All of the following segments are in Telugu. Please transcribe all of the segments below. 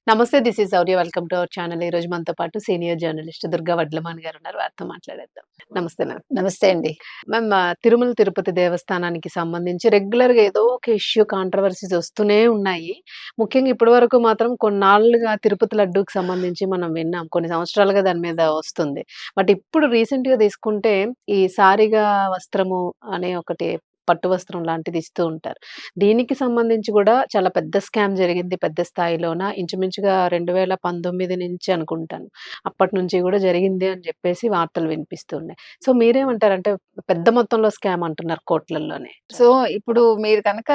నమస్తే. This is Gauri. Welcome to our channel. ఈ రోజు మనతో పాటు సీనియర్ జర్నలిస్ట్ దుర్గా వడ్లమాన్ గారు ఉన్నారు. వారితో మాట్లాడేద్దాం. నమస్తే మ్యామ్. నమస్తే అండి. మ్యామ్, తిరుమల తిరుపతి దేవస్థానానికి సంబంధించి రెగ్యులర్‌గా ఏదో ఒక ఇష్యూ, కాంట్రోవర్సీస్ వస్తూనే ఉన్నాయి. ముఖ్యంగా ఇప్పటి వరకు మాత్రం కొన్నాళ్లుగా తిరుపతి లడ్డూకి సంబంధించి మనం విన్నాం. కొన్ని సంవత్సరాలుగా దాని మీద వస్తుంది. బట్ ఇప్పుడు రీసెంట్‌గా తీసుకుంటే ఈ సారిగా వస్త్రము అనే ఒకటి పట్టు వస్త్రం లాంటిది ఇస్తూ ఉంటారు. దీనికి సంబంధించి కూడా చాలా పెద్ద స్కామ్ జరిగింది పెద్ద స్థాయిలోన. ఇంచుమించుగా 2019 నుంచి అనుకుంటాను. అప్పటి నుంచి కూడా జరిగింది అని చెప్పేసి వార్తలు వినిపిస్తున్నాయి. సో మీరేమంటారంటే పెద్ద మొత్తంలో స్కామ్ అంటున్నారు కోట్లల్లోనే. సో, ఇప్పుడు మీరు కనుక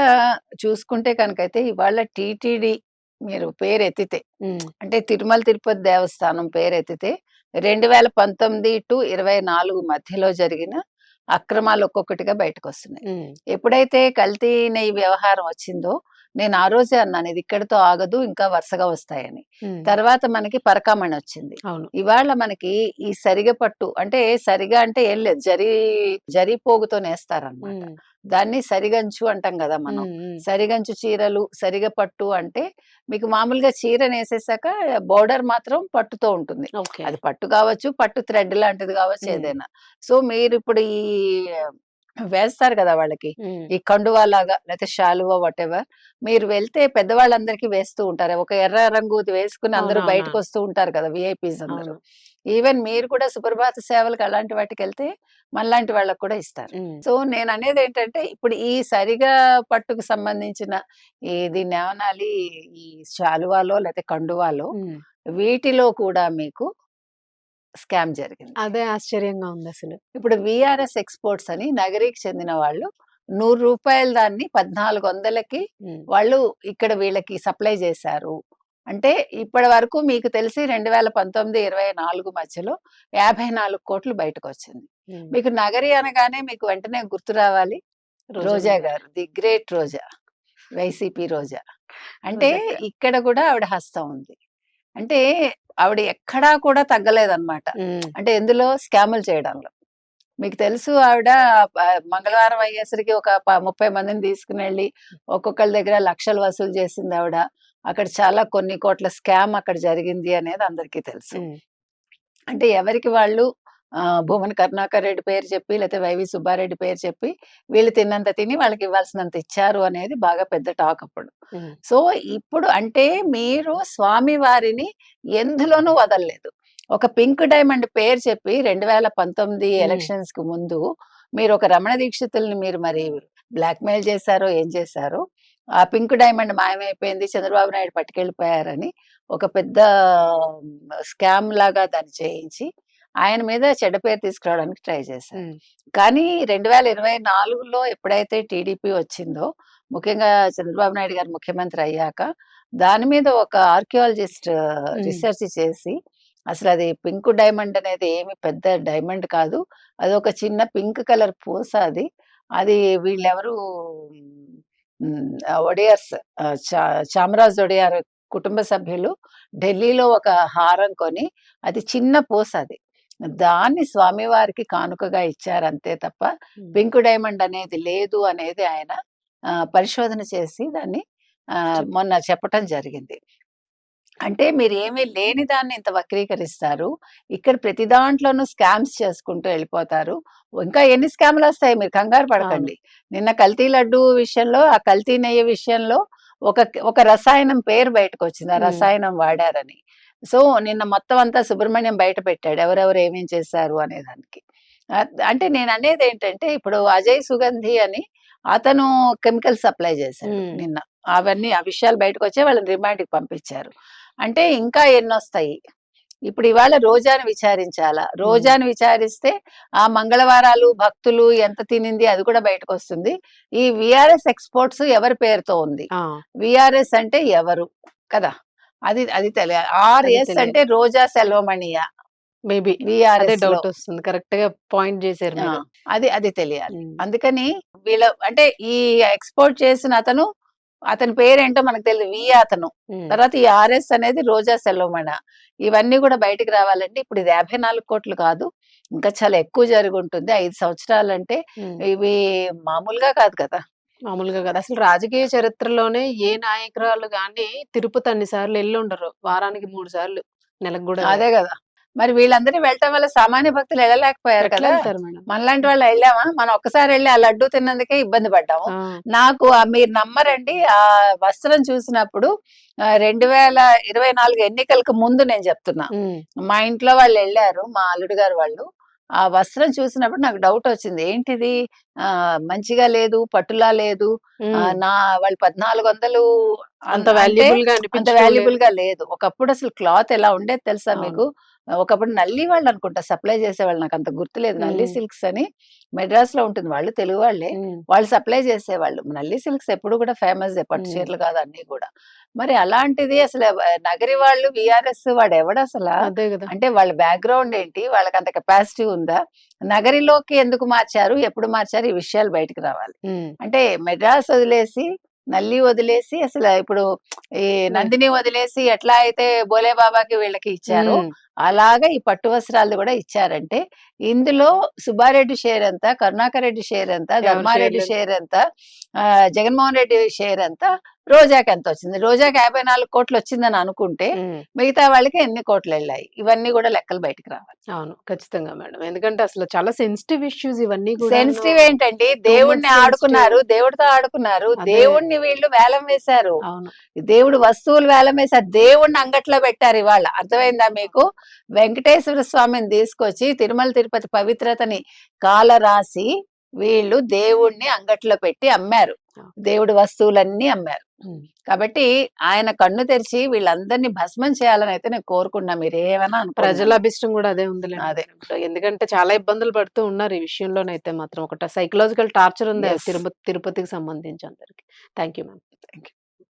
చూసుకుంటే కనుకైతే ఇవాళ టీటీడీ మీరు పేరెత్తితే హ్మ్. అంటే తిరుమల తిరుపతి దేవస్థానం పేరెత్తితే 2019-24 మధ్యలో జరిగిన అక్రమాలు ఒక్కొక్కటిగా బయటకొస్తున్నాయి. హ్మ్. ఎప్పుడైతే కల్తీ నెయ్యి వ్యవహారం వచ్చిందో నేను ఆ రోజే అన్నాను ఇది ఇక్కడితో ఆగదు ఇంకా వరుసగా వస్తాయని. హ్మ్. తర్వాత మనకి పరకామణి వచ్చింది. అవును. ఇవాళ మనకి ఈ సరిగ పట్టు అంటే సరిగా అంటే ఏం లేదు జరీ పోగుతో నేస్తారనమాట. హ్మ్. దాన్ని సరిగంచు అంటాం కదా మనం. హ్మ్. హ్మ్. సరిగంచు చీరలు సరిగ పట్టు అంటే మీకు మామూలుగా చీర నేసేసాక బోర్డర్ మాత్రం పట్టుతో ఉంటుంది. ఓకే. అది పట్టు కావచ్చు, పట్టు థ్రెడ్ లాంటిది కావచ్చు హ్మ్. ఏదైనా. సో మీరిప్పుడు ఈ వేస్తారు కదా వాళ్ళకి. హ్మ్. ఈ కండువా లాగా లేకపోతే శాలువా వాటెవర్ మీరు వెళ్తే పెద్దవాళ్ళందరికీ వేస్తూ ఉంటారు. ఒక ఎర్ర రంగుది వేసుకుని అందరూ అవునవునవును. బయటకొస్తూ ఉంటారు కదా! వీఐపీస్ అందరూ. అవును. ఈవెన్ మీరు కూడా సుప్రభాత సేవలకు అలాంటి వాటికెళ్తే మనలాంటి వాళ్ళకి కూడా ఇస్తారు. హ్మ్. సో నేననేదేంటంటే ఇప్పుడు ఈ సరిగా పట్టుకు సంబంధించిన దీన్నేమనాలి ఈ శాలువాలో లేతే కండువాలో హ్మ్. వీటిలో కూడా మీకు స్కామ్ జరిగింది. అదే ఆశ్చర్యంగా ఉందసలు. ఇప్పుడు వీఆర్ఎస్ ఎక్స్‌పోర్ట్స్ అని నగరికి చెందిన వాళ్ళు రూ. 100 దాన్ని 1400కి హ్మ్. వాళ్ళు ఇక్కడ వీళ్ళకి సప్లై చేశారు. అంటే ఇప్పటి వరకు మీకు తెలిసి 2019, 24 మధ్యలో 54,00,00,000 బయటకొచ్చింది. హ్మ్. మీకు నగరి అనగానే మీకు వెంటనే గుర్తు రావాలి రోజా గారు. The great Roja. వైసీపీ రోజా. అంటే నిజంగా. ఇక్కడ కూడా ఆవిడ హస్తం ఉంది. అంటే ఆవిడ ఎక్కడా కూడా తగ్గలేదన్నమాట. హ్మ్. అంటే ఎందులో స్కాములు చేయడంలో. మీకు తెలుసు ఆవిడ మంగళవారం అయ్యేసరికి ఒక 30 మందిని తీసుకునెళ్ళి ఒక్కొక్కళ్ళ దగ్గర లక్షలు వసూలు చేసిందావిడ. అక్కడ చాలా కొన్ని కోట్ల స్కామ్ అక్కడ జరిగింది అనేది అందరికీ తెలుసు. హ్మ్. అంటే ఎవరికి వాళ్ళు భూమన కరుణాకర్ రెడ్డి పేరు చెప్పి లేకపోతే వైవి సుబ్బారెడ్డి పేరు చెప్పి వీళ్ళు తిన్నంత తిని వాళ్ళకి ఇవ్వాల్సినంత ఇచ్చారు అనేది బాగా పెద్ద టాక్ అప్పుడు. హ్మ్. సో ఇప్పుడు అంటే మీరు స్వామి వారిని ఎందులోనూ వదలలేదు. ఒక పింక్ డైమండ్ పేరు చెప్పి 2019 హ్మ్. ఎలక్షన్స్ కి ముందు మీరు ఒక రమణ దీక్షితుల్ని మీరు మరి బ్లాక్‌మెయిల్ చేశారో ఏం చేశారో ఆ పింక్ డైమండ్ మాయమైపోయింది. చంద్రబాబు నాయుడు పట్టుకెళ్ళిపోయారని ఒక పెద్ద స్కామ్ లాగా దాన్ని చేయించి ఆయన మీద చెడ్డ పేరు తీసుకురావడానికి ట్రై చేశారు. హ్మ్. కానీ 2024లో ఎప్పుడైతే టీడీపీ వచ్చిందో, ముఖ్యంగా చంద్రబాబు నాయుడు గారు ముఖ్యమంత్రి అయ్యాక, దాని మీద ఒక ఆర్కియాలజిస్ట్ హ్మ్. రిసర్చ్ చేసి, అసలది పింక్ డైమండ్ అనేది ఏమి పెద్ద డైమండ్ కాదు. అదొక చిన్న పింక్ కలర్ పూస అది. అది వీళ్ళెవరు ఒడియార్స్ చామరాజ్ ఒడియార్ కుటుంబ సభ్యులు ఢిల్లీలో ఒక హారం కొని, అది చిన్న పూస అది. దాన్ని స్వామివారికి కానుకగా ఇచ్చారంతే తప్ప, హ్మ్. పింక్ డైమండ్ అనేది లేదు అనేది ఆయన పరిశోధన చేసి దాన్ని మొన్న చెప్పటం జరిగింది. అంటే మీరేమీ లేని దాన్ని ఇంత వక్రీకరిస్తారు. ఇక్కడ ప్రతి దాంట్లోనూ స్కామ్స్ చేసుకుంటూ ఎళ్ళిపోతారు. ఇంకా ఎన్ని స్కామ్‌లొస్తాయి మీరు కంగారు అవును. పడకండి. నిన్న కల్తీ లడ్డూ విషయంలో, ఆ కల్తీ నెయ్యి విషయంలో ఒక ఒక రసాయనం పేరు బయటకొచ్చింది. ఆ హ్మ్. రసాయనం వాడారని. సో, నిన్న మొత్తం అంతా సుబ్రహ్మణ్యం బయట పెట్టాడు. ఎవరెవరు ఏమేం చేశారు అనే దానికి. అంటే నేననేదేంటంటే ఇప్పుడు అజయ్ సుగంధి అని అతను కెమికల్ సప్లై చేశాడు హ్మ్. నిన్న. అవన్నీ ఆ విషయాలు బయటకొచ్చాయి. వాళ్ళని రిమాండ్‌కి పంపించారు. అంటే ఇంకా ఎన్నొస్తాయి. ఇప్పుడు ఇవాళ రోజాని విచారించాలా? హ్మ్. రోజాని విచారిస్తే ఆ మంగళవారాలు, భక్తులు ఎంత తినింది అది కూడా బయటకొస్తుంది. ఈ వీఆర్ఎస్ ఎక్స్‌పోర్ట్స్ ఎవరి పేరుతో ఉంది? ఆ! వీఆర్ఎస్ అంటే ఎవరు? కదా! అది అది తెలియాలి. అది ఆర్ఎస్ తెలియాలి. అంటే రోజా సెల్వమణియా? మేబీ. అదే వీఆర్ఎస్‌లో. డౌటొస్తుంది. కరెక్ట్‌గా పాయింట్ జేశారు ఆ! మీరు. అది తెలియాలి. హ్మ్. అందుకని వీళ్ళ అంటే ఈ ఎక్స్‌పోర్ట్ చేసిన అతను, అతని పేరేంటో మనకు తెలీదు. అతను. హ్మ్. తర్వాత ఈ ఆర్ఎస్ అనేది రోజా సెల్వమణ. ఇవన్నీ కూడా బయటికి రావాలంటే ఇప్పుడు ఇది 54,00,00,000 కాదు. ఇంకా చాలా ఎక్కువ జరిగుంటుంది. 5 సంవత్సరాలంటే హ్మ్. ఇవి మామూలుగా కాదు కదా! మామూలుగా కాదు. అసలు రాజకీయ చరిత్రలోనే ఏ నాయకురాలు గాని తిరుపతి అన్ని సార్లు ఎళ్ళుండరు. వారానికి 3 సార్లు. నెలకు గూడా అదే కాదు. గదా! మరి వీళ్ళందరూ వెళ్ళటం వల్ల సామాన్య భక్తులు ఎళ్ళలేకపోయారు ఎట్లా కదా! ఎళ్తారు మేడం? మనలాంటి వాళ్ళు ఎళ్ళామా? మనం ఒక్కసారి ఎళ్లి ఆ లడ్డూ తిన్నందుకే ఇబ్బంది పడ్డాము. ఆ! నాకు మీరు నమ్మరండి ఆ వస్త్రం చూసినప్పుడు 2024 ఎన్నికలకు ముందు నేను చెప్తున్నా. హ్మ్. మా ఇంట్లో వాళ్ళెళ్లారు. మా అల్లుడు గారు వాళ్ళు. ఆ వస్త్రం చూసినప్పుడు నాకు డౌటొచ్చింది. ఏంటిది మంచిగా లేదు, పట్టులా లేదు. హ్మ్. నా వాళ్ళు 1400 అంత అంటే వాల్యుబుల్‌గా అంత అనిపించడం లేదు. వాల్యుబుల్‌గా లేదు. ఒకప్పుడు అసలు క్లాత్ ఎలా ఉండేది తెలుసా అవును. మీకు? ఒకప్పుడు నల్లి వాళ్ళనుకుంటా సప్లై చేసేవాళ్ళు. నాకంత గుర్తులేదు. నల్లి హ్మ్. సిల్క్స్ అని మెడ్రాస్‌లో ఉంటుంది. వాళ్ళు తెలుగు వాళ్ళే. హ్మ్. వాళ్ళు సప్లై చేసేవాళ్ళు. నల్లి సిల్క్స్ ఎప్పుడు కూడా ఫేమస్సే. పట్టు హ్మ్. చీరలు కాదు అన్నీ కూడా. మరి అలాంటిది అసలు నగరి వాళ్ళు వీఆర్ఎస్ వాడెవడసలా? అదే గదా! అంటే వాళ్ళ బ్యాక్‌గ్రౌండ్ ఏంటి? వాళ్ళకంత కెపాసిటీ ఉందా? నగరిలోకి ఎందుకు మార్చారు? ఎప్పుడు మార్చారు? ఈ విషయాలు బయటికి రావాలి. హ్మ్. అంటే మెడ్రాస్ వదిలేసి, నల్లి వదిలేసి అసల ఇప్పుడు ఈ నే నందిని వదిలేసి ఎట్లా అయితే భోలే బాబాకి వీళ్ళకి ఇచ్చారో, హ్మ్. అలాగా ఈ పట్టు వస్త్రాలు గూడా ఇచ్చారంటే, ఇందులో సుబ్బారెడ్డి షేర్ ఎంత? కరుణాకర్ రెడ్డి షేర్ ఎంత? ఎవరి ధర్మారెడ్డి షేర్‌లెంత? షేర్ ఎంత? జగన్మోహన్ రెడ్డి షేర్ ఎంత? రోజాకెంతొచ్చింది? రోజాకి 54,00,00,000 వచ్చిందని అనుకుంటే, హ్మ్. మిగతా వాళ్ళకి ఎన్ని కోట్లెళ్ళాయి? ఇవన్నీ గూడా లెక్కలు బయటికి రావాలి. అవును. ఖచ్చితంగా మేడం. ఎందుకంటే అసలు చాలా సెన్సిటివ్ ఇష్యూస్ ఇవన్నీ గూడాను. సెన్సిటివ్ ఏంటండి? టూ మచ్ దేవుడిని సెన్సిటివ్. ఆడుకున్నారు. దేవుడితో ఆడుకున్నారు. అదే. దేవుడిని వీళ్ళు వేలం వేశారు. అవును. దేవుడు వస్తువులు వేలం వేశారు. దేవుడిని అంగట్లో పెట్టారివాళ. అర్థమైందా మీకు? వెంకటేశ్వర స్వామిని తీసుకొచ్చి తిరుమల తిరుపతి పవిత్రతని కాలరాసి వీళ్ళు దేవుడిని అంగట్లో పెట్టి అమ్మారు. ఆ! దేవుడి వస్తువులన్నీ అమ్మారు. హ్మ్. కాబట్టి ఆయన కన్ను తెరిచి వీళ్ళందరిని భస్మం చేయాలనైతే నేను కోరుకున్నా. మీరేమైనా అనుకోండి ప్రజల నన్ను. అభిష్టం గూడా అదే ఉందిలెండి అదే. మేడం ఇప్పుడు. ఎందుకంటే చాలా ఇబ్బందులు పడుతూ ఉన్నారు ఈ విషయంలోనైతే మాత్రం. ఒకట సైకలాజికల్ టార్చర్ ఉంది యెస్. తిరుపతికి సంబంధించి అందరికి. Thank you ma'am. Thank you.